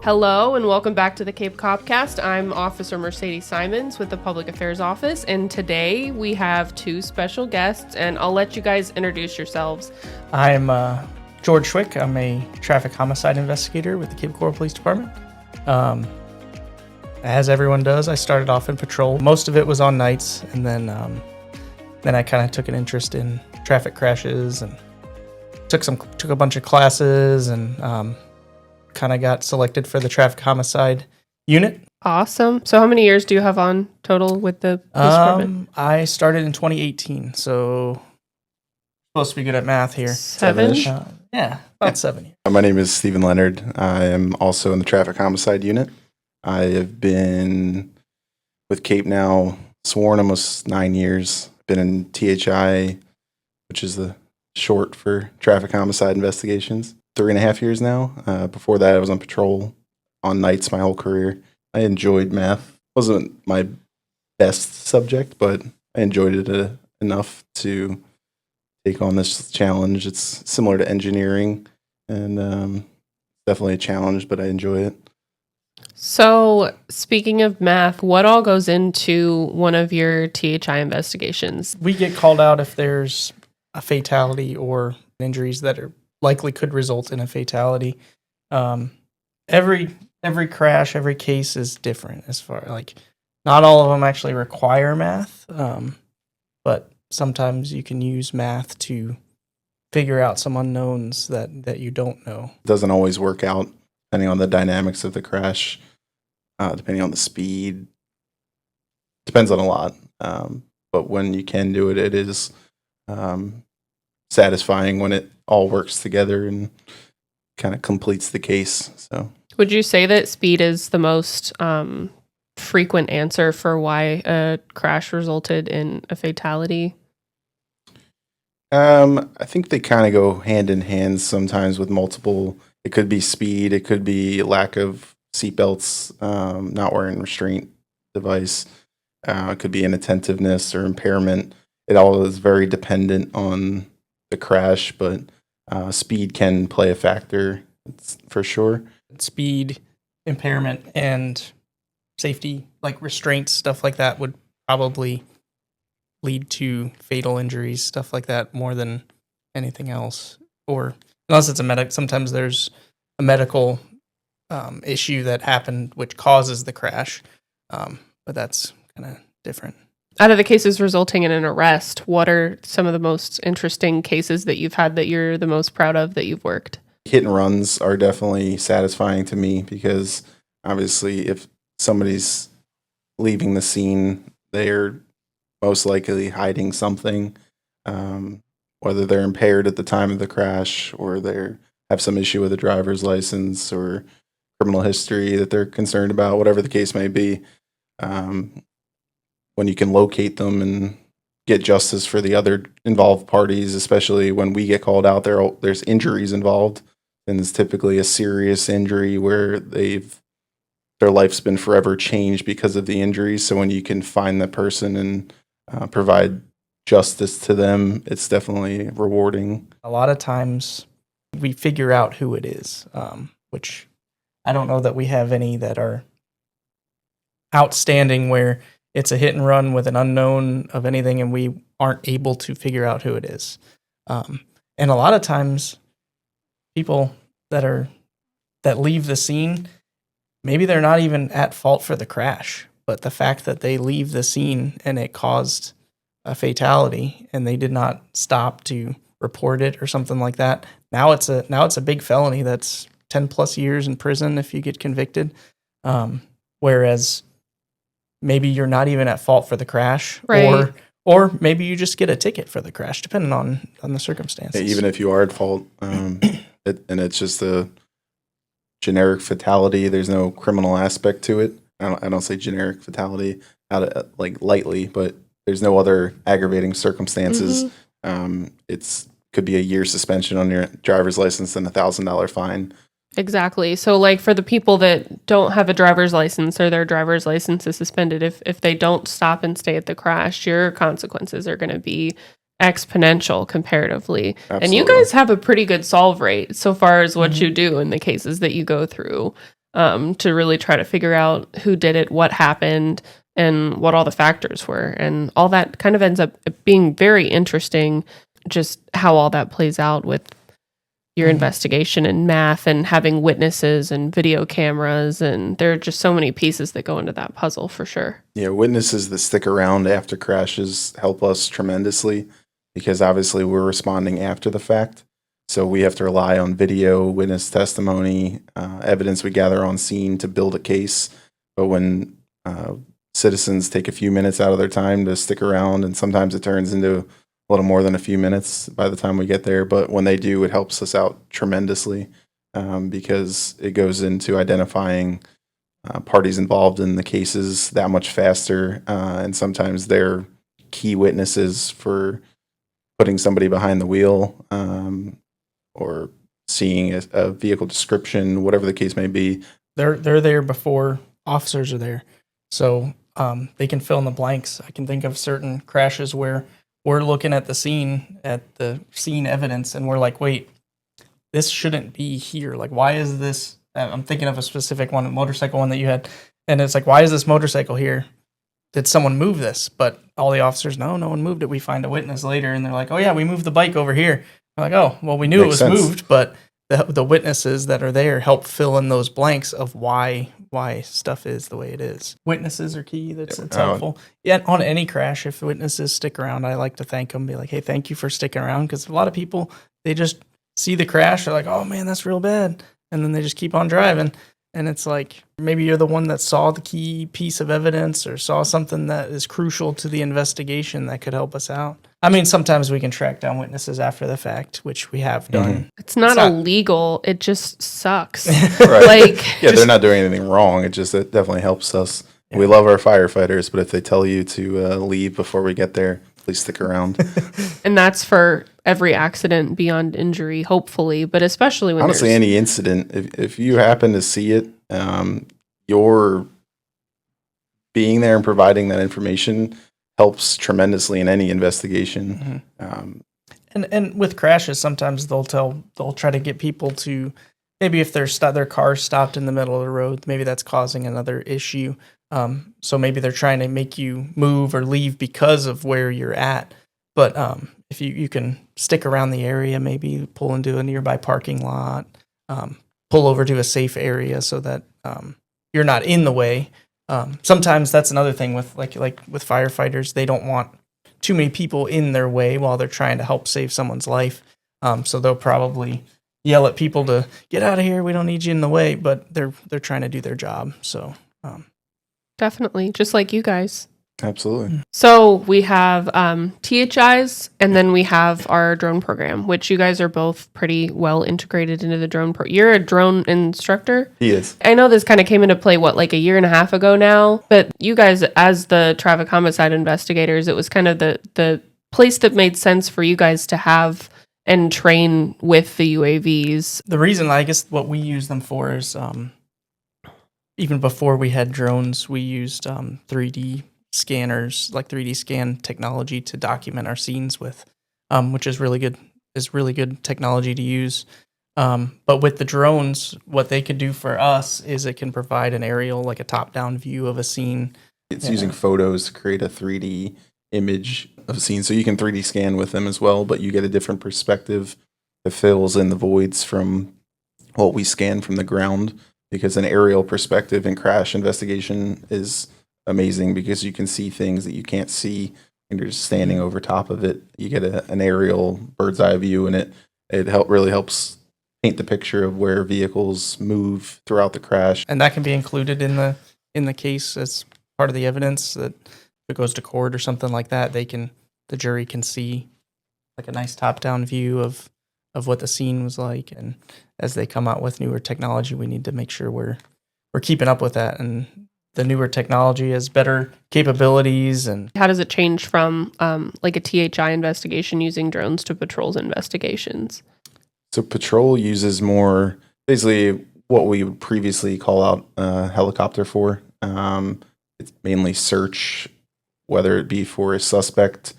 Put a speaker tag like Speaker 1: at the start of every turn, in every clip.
Speaker 1: Hello and welcome back to the Cape CopCast. I'm Officer Mercedes Simons with the Public Affairs Office, and today we have two special guests, and I'll let you guys introduce yourselves.
Speaker 2: I'm George Schwigk. I'm a traffic homicide investigator with the Cape Police Department. As everyone does, I started off in patrol. Most of it was on nights, and then I kind of took an interest in traffic crashes and took a bunch of classes and kind of got selected for the traffic homicide unit.
Speaker 1: Awesome. So how many years do you have on total with the police department?
Speaker 2: I started in 2018, so supposed to be good at math here.
Speaker 1: Seven?
Speaker 2: About 7 years.
Speaker 3: My name is Leonard. I am also in the traffic homicide unit. I have been with Cape now, sworn almost 9 years. Been in THI, which is the short for traffic homicide investigations, 3.5 years now. Before that, I was on patrol on nights my whole career. I enjoyed math. Wasn't my best subject, but I enjoyed it enough to take on this challenge. It's similar to engineering, and definitely a challenge, but I enjoy it.
Speaker 1: So speaking of math, what all goes into one of your THI investigations?
Speaker 2: We get called out if there's a fatality or injuries that are likely could result in a fatality. Every crash, every case is different as far not all of them actually require math, but sometimes you can use math to figure out some unknowns that you don't know.
Speaker 3: It doesn't always work out depending on the dynamics of the crash, depending on the speed. Depends on a lot. But when you can do it, it is satisfying when it all works together and kind of completes the case. So,
Speaker 1: would you say that speed is the most frequent answer for why a crash resulted in a fatality?
Speaker 3: I think they kind of go hand in hand sometimes with multiple. It could be speed. It could be lack of seatbelts, not wearing restraint device. It could be inattentiveness or impairment. It all is very dependent on the crash, but speed can play a factor for sure.
Speaker 2: Speed, impairment, and safety, like restraints, stuff like that, would probably lead to fatal injuries, stuff like that, more than anything else. Or unless it's sometimes there's a medical issue that happened which causes the crash, but that's kind of different.
Speaker 1: Out of the cases resulting in an arrest, what are some of the most interesting cases that you've had that you're the most proud of that you've worked?
Speaker 3: Hit and runs are definitely satisfying to me because obviously if somebody's leaving the scene, they're most likely hiding something, whether they're impaired at the time of the crash or they have some issue with a driver's license or criminal history that they're concerned about, whatever the case may be. When you can locate them and get justice for the other involved parties, especially when we get called out, there's injuries involved, and it's typically a serious injury where their life's been forever changed because of the injuries. So when you can find the person and provide justice to them, it's definitely rewarding.
Speaker 2: A lot of times we figure out who it is, which I don't know that we have any that are outstanding where it's a hit and run with an unknown of anything and we aren't able to figure out who it is. And a lot of times people that leave the scene, maybe they're not even at fault for the crash, but the fact that they leave the scene and it caused a fatality and they did not stop to report it or something like that. Now it's a big felony that's 10 plus years in prison if you get convicted. Whereas maybe you're not even at fault for the crash,
Speaker 1: right,
Speaker 2: or maybe you just get a ticket for the crash, depending on the circumstances.
Speaker 3: Yeah, even if you are at fault, and it's just a generic fatality, there's no criminal aspect to it. I don't say generic fatality lightly, but there's no other aggravating circumstances. It's could be a year suspension on your driver's license and $1,000 fine.
Speaker 1: Exactly. So like for the people that don't have a driver's license or their driver's license is suspended, if they don't stop and stay at the crash, your consequences are going to be exponential comparatively.
Speaker 3: Absolutely.
Speaker 1: And you guys have a pretty good solve rate so far as what you do in the cases that you go through. to really try to figure out who did it, what happened, and what all the factors were. And all that kind of ends up being very interesting, just how all that plays out with your investigation and math and having witnesses and video cameras. And there are just so many pieces that go into that puzzle for sure.
Speaker 3: Yeah, witnesses that stick around after crashes help us tremendously because obviously we're responding after the fact. So we have to rely on video, witness testimony, evidence we gather on scene to build a case. But when citizens take a few minutes out of their time to stick around, and sometimes it turns into a little more than a few minutes by the time we get there. But when they do, it helps us out tremendously because it goes into identifying parties involved in the cases that much faster. And sometimes they're key witnesses for putting somebody behind the wheel or seeing a vehicle description, whatever the case may be.
Speaker 2: They're there before officers are there. So they can fill in the blanks. I can think of certain crashes where we're looking at the scene evidence, and we're like, wait, this shouldn't be here. Like, why is this? I'm thinking of a specific one, a motorcycle one that you had, and it's like, why is this motorcycle here? Did someone move this? But all the officers, no one moved it. We find a witness later, and they're like, oh yeah, we moved the bike over here. We're like, oh, well, we knew
Speaker 3: Makes
Speaker 2: it was
Speaker 3: sense.
Speaker 2: moved, but the witnesses that are there help fill in those blanks of why stuff is the way it is. Witnesses are key. That's helpful. Yeah, on any crash, if witnesses stick around, I like to thank them. Be like, hey, thank you for sticking around, because a lot of people, they just see the crash, they're like, oh man, that's real bad, and then they just keep on driving. And it's like, maybe you're the one that saw the key piece of evidence or saw something that is crucial to the investigation that could help us out. I mean, sometimes we can track down witnesses after the fact, which we have done.
Speaker 1: It's not illegal. It just sucks.
Speaker 3: Right.
Speaker 1: Like,
Speaker 3: They're not doing anything wrong. It definitely helps us. Yeah. We love our firefighters, but if they tell you to leave before we get there, please stick around.
Speaker 1: And that's for every accident beyond injury, hopefully, but especially when
Speaker 3: honestly, any incident, if you happen to see it, your being there and providing that information helps tremendously in any investigation.
Speaker 2: Mm-hmm. And with crashes, sometimes they'll try to get people to, maybe if their car stopped in the middle of the road, maybe that's causing another issue. So maybe they're trying to make you move or leave because of where you're at. But if you can stick around the area, maybe pull into a nearby parking lot, pull over to a safe area so that you're not in the way. Sometimes that's another thing with like with firefighters, they don't want too many people in their way while they're trying to help save someone's life. So they'll probably yell at people to get out of here. We don't need you in the way, but they're trying to do their job. So
Speaker 1: definitely, just like you guys.
Speaker 3: Absolutely.
Speaker 1: So we have THIs, and then we have our drone program, which you guys are both pretty well integrated into the drone. You're a drone instructor?
Speaker 3: He is.
Speaker 1: I know this kind of came into play, like a year and a half ago now, but you guys, as the traffic homicide investigators, it was kind of the place that made sense for you guys to have and train with the UAVs.
Speaker 2: The reason, I guess, what we use them for is, even before we had drones, we used 3D scanners, like 3D scan technology to document our scenes with, which is really good technology to use. But with the drones, what they could do for us is it can provide an aerial, like a top-down view of a scene.
Speaker 3: It's using photos to create a 3D image of a scene. So you can 3D scan with them as well, but you get a different perspective that fills in the voids from what we scan from the ground, because an aerial perspective in crash investigation is amazing because you can see things that you can't see when you're just standing over top of it. You get an aerial bird's eye view, and it really helps paint the picture of where vehicles move throughout the crash.
Speaker 2: And that can be included in the case as part of the evidence, that if it goes to court or something like that, the jury can see like a nice top-down view of what the scene was like. And as they come out with newer technology, we need to make sure we're keeping up with that. And the newer technology has better capabilities. And
Speaker 1: how does it change from like a THI investigation using drones to patrols investigations?
Speaker 3: So patrol uses more basically what we would previously call out a helicopter for. It's mainly search, whether it be for a suspect,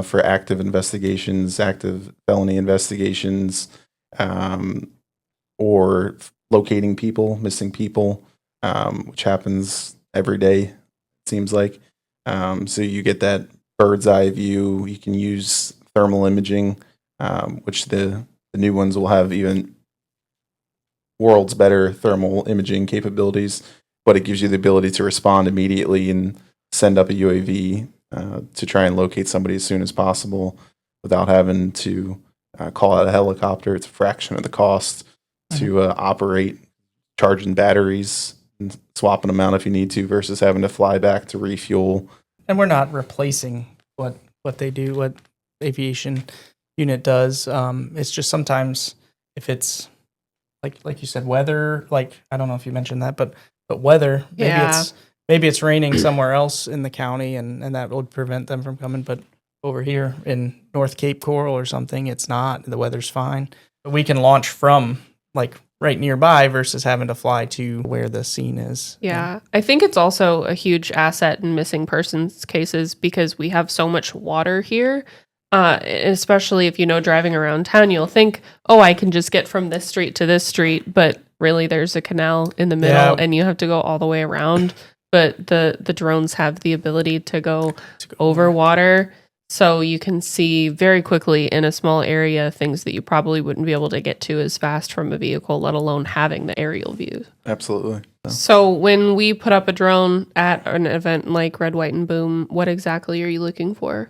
Speaker 3: for active investigations, active felony investigations, or locating people, missing people, which happens every day, it seems like. So you get that bird's eye view. You can use thermal imaging, which the new ones will have even world's better thermal imaging capabilities, but it gives you the ability to respond immediately and send up a UAV to try and locate somebody as soon as possible without having to call out a helicopter. It's a fraction of the cost to operate, charging batteries and swapping them out if you need to versus having to fly back to refuel.
Speaker 2: And we're not replacing what they do, what aviation unit does. It's just sometimes if it's like you said, weather, like I don't know if you mentioned that, but weather, maybe it's raining somewhere else in the county and that would prevent them from coming. But over here in North Cape Coral or something, it's not. The weather's fine. But we can launch from like right nearby versus having to fly to where the scene is.
Speaker 1: Yeah. I think it's also a huge asset in missing persons cases because we have so much water here. Especially if driving around town, you'll think, oh, I can just get from this street to this street, but really there's a canal in the middle and you have to go all the way around. But the drones have the ability to go over water, so you can see very quickly in a small area things that you probably wouldn't be able to get to as fast from a vehicle, let alone having the aerial view.
Speaker 3: Absolutely.
Speaker 1: So when we put up a drone at an event like Red, White, and Boom, what exactly are you looking for?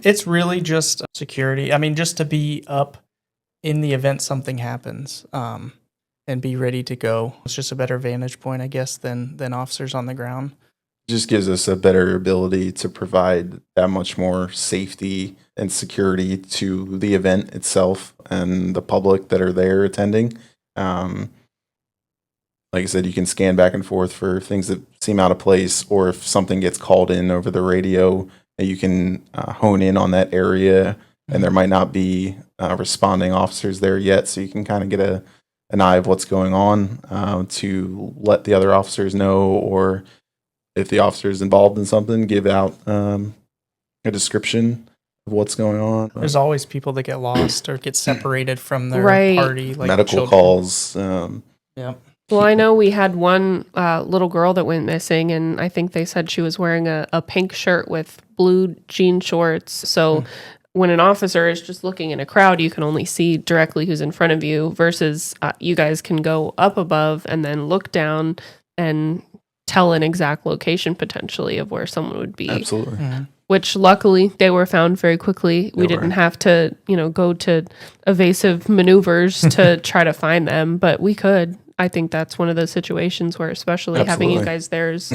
Speaker 2: It's really just security. I mean, just to be up in the event something happens, and be ready to go. It's just a better vantage point, I guess, than officers on the ground.
Speaker 3: It just gives us a better ability to provide that much more safety and security to the event itself and the public that are there attending. Like I said, you can scan back and forth for things that seem out of place, or if something gets called in over the radio, you can hone in on that area, and there might not be responding officers there yet, so you can kind of get an eye of what's going on to let the other officers know, or if the officer is involved in something, give out a description of what's going on.
Speaker 2: There's always people that get lost or get separated from their party, like
Speaker 3: medical calls.
Speaker 2: Yeah.
Speaker 1: Well, I know we had one little girl that went missing, and I think they said she was wearing a pink shirt with blue jean shorts. So when an officer is just looking in a crowd, you can only see directly who's in front of you versus you guys can go up above and then look down and tell an exact location potentially of where someone would be.
Speaker 3: Absolutely.
Speaker 2: Mm-hmm.
Speaker 1: Which luckily they were found very quickly. We didn't have to, go to evasive maneuvers to try to find them, but we could. I think that's one of those situations where especially having you guys there is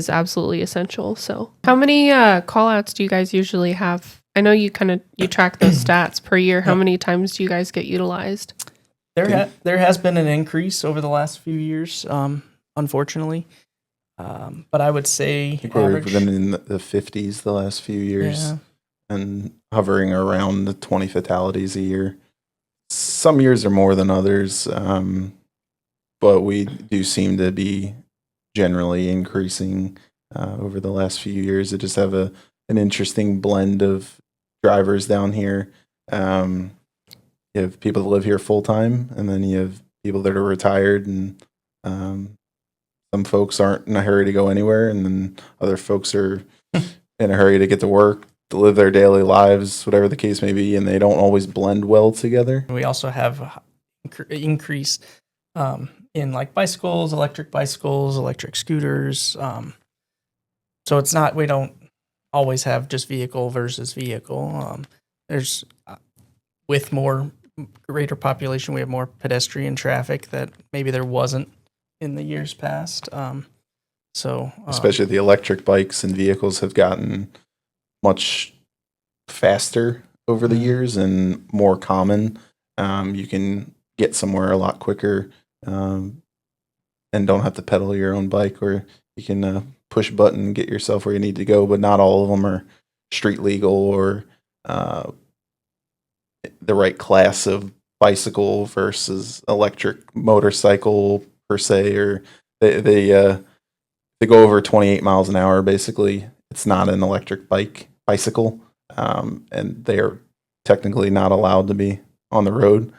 Speaker 1: absolutely essential. So how many call outs do you guys usually have? I know you track those stats per year. How many times do you guys get utilized?
Speaker 2: There has been an increase over the last few years, unfortunately. But I would say
Speaker 3: I think we've been in the 50s the last few years and hovering around the 20 fatalities a year. Some years are more than others. But we do seem to be generally increasing over the last few years. They just have an interesting blend of drivers down here. You have people that live here full time, and then you have people that are retired, and some folks aren't in a hurry to go anywhere, and then other folks are in a hurry to get to work, to live their daily lives, whatever the case may be, and they don't always blend well together.
Speaker 2: We also have increase in like bicycles, electric scooters. So it's not, we don't always have just vehicle versus vehicle. There's, with greater population, we have more pedestrian traffic that maybe there wasn't in the years past.
Speaker 3: Especially the electric bikes and vehicles have gotten much faster over the years and more common. You can get somewhere a lot quicker and don't have to pedal your own bike, or you can push a button and get yourself where you need to go, but not all of them are street legal or the right class of bicycle versus electric motorcycle per se, or they go over 28 miles an hour. Basically, it's not an electric bicycle, and they are technically not allowed to be on the road.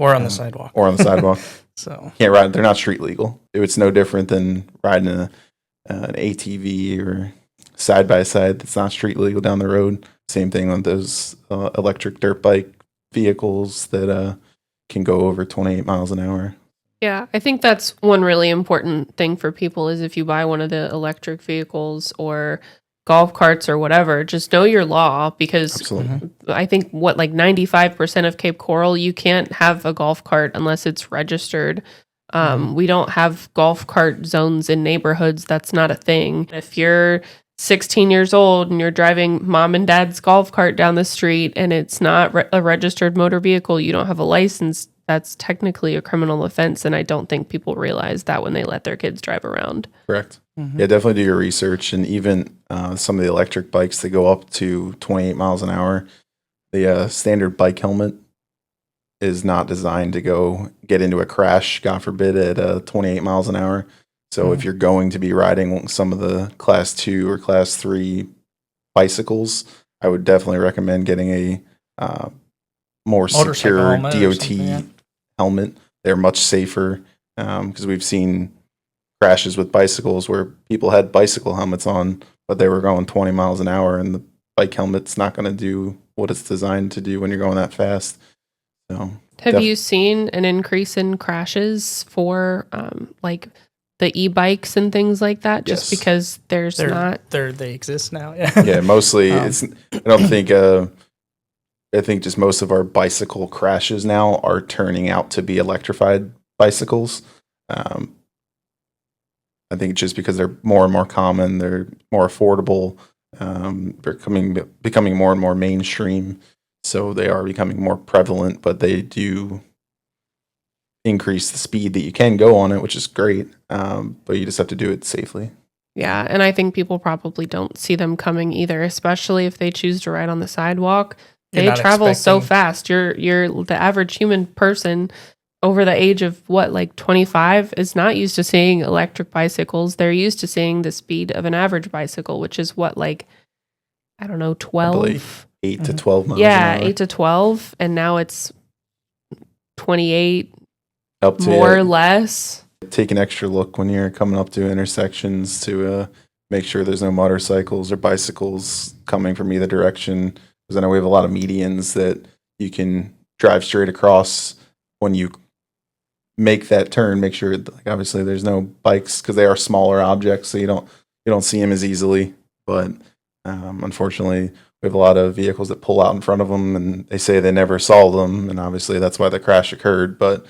Speaker 2: Or on the sidewalk.
Speaker 3: Or on the sidewalk.
Speaker 2: So
Speaker 3: Can't ride. They're not street legal. It's no different than riding an ATV or side by side that's not street legal down the road. Same thing with those electric dirt bike vehicles that can go over 28 miles an hour.
Speaker 1: Yeah, I think that's one really important thing for people is if you buy one of the electric vehicles or golf carts or whatever, just know your law, because
Speaker 3: Absolutely.
Speaker 1: I think 95% of Cape Coral, you can't have a golf cart unless it's registered. We don't have golf cart zones in neighborhoods. That's not a thing. If you're 16 years old and you're driving mom and dad's golf cart down the street and it's not a registered motor vehicle, you don't have a license, that's technically a criminal offense. And I don't think people realize that when they let their kids drive around.
Speaker 3: Correct. Yeah, definitely do your research. And even some of the electric bikes that go up to 28 miles an hour, the standard bike helmet is not designed to go get into a crash, God forbid, at 28 miles an hour. So if you're going to be riding some of the class 2 or class 3 bicycles, I would definitely recommend getting a more
Speaker 2: Motorcycle
Speaker 3: secure
Speaker 2: helmet or
Speaker 3: DOT
Speaker 2: something, yeah.
Speaker 3: helmet. They're much safer because we've seen crashes with bicycles where people had bicycle helmets on, but they were going 20 miles an hour, and the bike helmet's not going to do what it's designed to do when you're going that fast. So,
Speaker 1: have you seen an increase in crashes for like the e-bikes and things like that? Just
Speaker 3: Yes.
Speaker 1: because
Speaker 2: they exist now. Yeah.
Speaker 3: Yeah, mostly it's. I don't think. I think just most of our bicycle crashes now are turning out to be electrified bicycles. I think just because they're more and more common, they're more affordable, they're becoming more and more mainstream, so they are becoming more prevalent. But they do increase the speed that you can go on it, which is great. But you just have to do it safely.
Speaker 1: Yeah, and I think people probably don't see them coming either, especially if they choose to ride on the sidewalk.
Speaker 2: You're
Speaker 1: They
Speaker 2: not
Speaker 1: travel so
Speaker 2: expecting-
Speaker 1: fast. You're the average human person over the age of 25 is not used to seeing electric bicycles. They're used to seeing the speed of an average bicycle, which is I don't know, 12.
Speaker 3: 8 to 12 miles.
Speaker 1: Yeah,
Speaker 3: an hour.
Speaker 1: 8 to 12, and now it's 28
Speaker 3: Up to
Speaker 1: more or less.
Speaker 3: take an extra look when you're coming up to intersections to make sure there's no motorcycles or bicycles coming from either direction. Because I know we have a lot of medians that you can drive straight across. When you make that turn, make sure obviously there's no bikes, because they are smaller objects, so you don't see them as easily. But unfortunately, we have a lot of vehicles that pull out in front of them, and they say they never saw them, and obviously that's why the crash occurred. But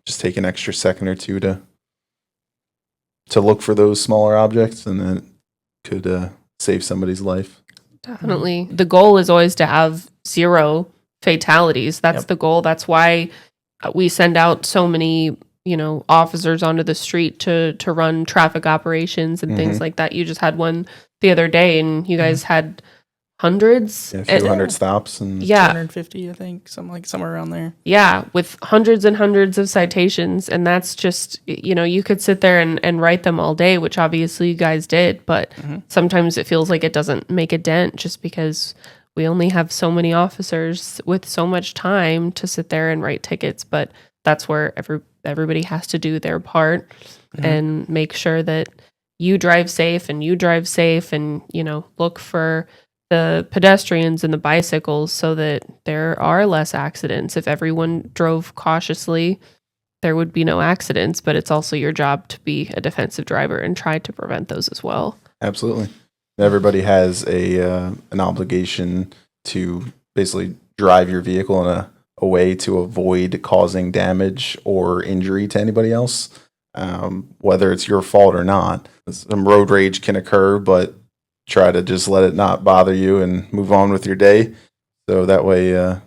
Speaker 3: just take an extra second or two to look for those smaller objects, and then it could save somebody's life.
Speaker 1: Definitely. The goal is always to have 0 fatalities. That's the goal. That's why we send out so many, officers onto the street to run traffic operations and things like that. You just had one the other day, and you guys had hundreds.
Speaker 3: Yeah, a few hundred stops. And
Speaker 2: 250, I think, somewhere around there.
Speaker 1: Yeah, with hundreds and hundreds of citations. And that's just, you could sit there and write them all day, which obviously you guys did. But sometimes it feels like it doesn't make a dent just because we only have so many officers with so much time to sit there and write tickets. But that's where everybody has to do their part and make sure that you drive safe and look for the pedestrians and the bicycles so that there are less accidents. If everyone drove cautiously, there would be no accidents, but it's also your job to be a defensive driver and try to prevent those as well.
Speaker 3: Absolutely. Everybody has an obligation to basically drive your vehicle in a way to avoid causing damage or injury to anybody else, whether it's your fault or not. Some road rage can occur, but try to just let it not bother you and move on with your day. So that way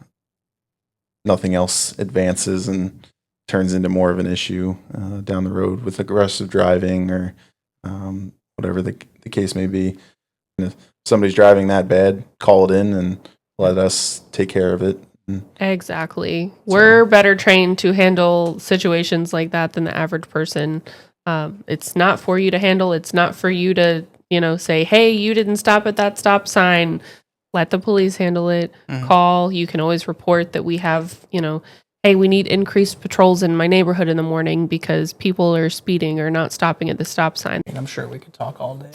Speaker 3: nothing else advances and turns into more of an issue down the road with aggressive driving or whatever the case may be. And if somebody's driving that bad, call it in and let us take care of it.
Speaker 1: Exactly. We're better trained to handle situations like that than the average person. It's not for you to handle. It's not for you to say, hey, you didn't stop at that stop sign. Let the police handle it. Call. You can always report that we have, hey, we need increased patrols in my neighborhood in the morning because people are speeding or not stopping at the stop sign.
Speaker 2: And I'm sure we could talk all day.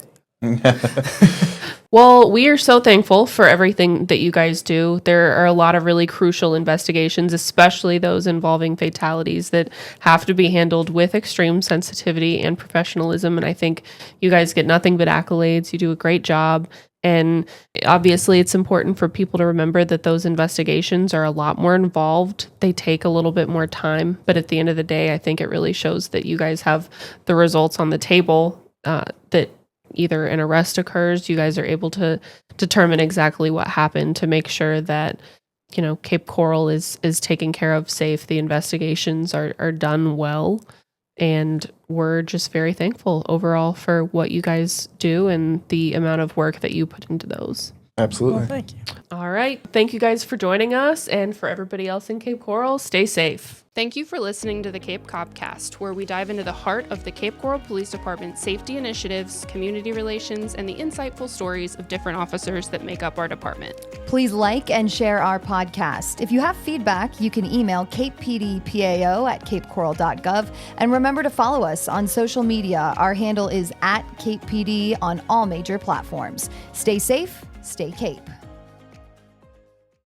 Speaker 1: Well, we are so thankful for everything that you guys do. There are a lot of really crucial investigations, especially those involving fatalities, that have to be handled with extreme sensitivity and professionalism. And I think you guys get nothing but accolades. You do a great job. And obviously, it's important for people to remember that those investigations are a lot more involved. They take a little bit more time. But at the end of the day, I think it really shows that you guys have the results on the table, that either an arrest occurs, you guys are able to determine exactly what happened to make sure that, you know, Cape Coral is taken care of safe. The investigations are done well. And we're just very thankful overall for what you guys do and the amount of work that you put into those.
Speaker 3: Absolutely.
Speaker 2: Well, thank you.
Speaker 1: All right. Thank you guys for joining us. And for everybody else in Cape Coral, stay safe. Thank you for listening to the Cape CopCast, where we dive into the heart of the Cape Coral Police Department's safety initiatives, community relations, and the insightful stories of different officers that make up our department.
Speaker 4: Please like and share our podcast. If you have feedback, you can email capepdpao@capecoral.gov. And remember to follow us on social media. Our handle is @CapePD on all major platforms. Stay safe, stay Cape.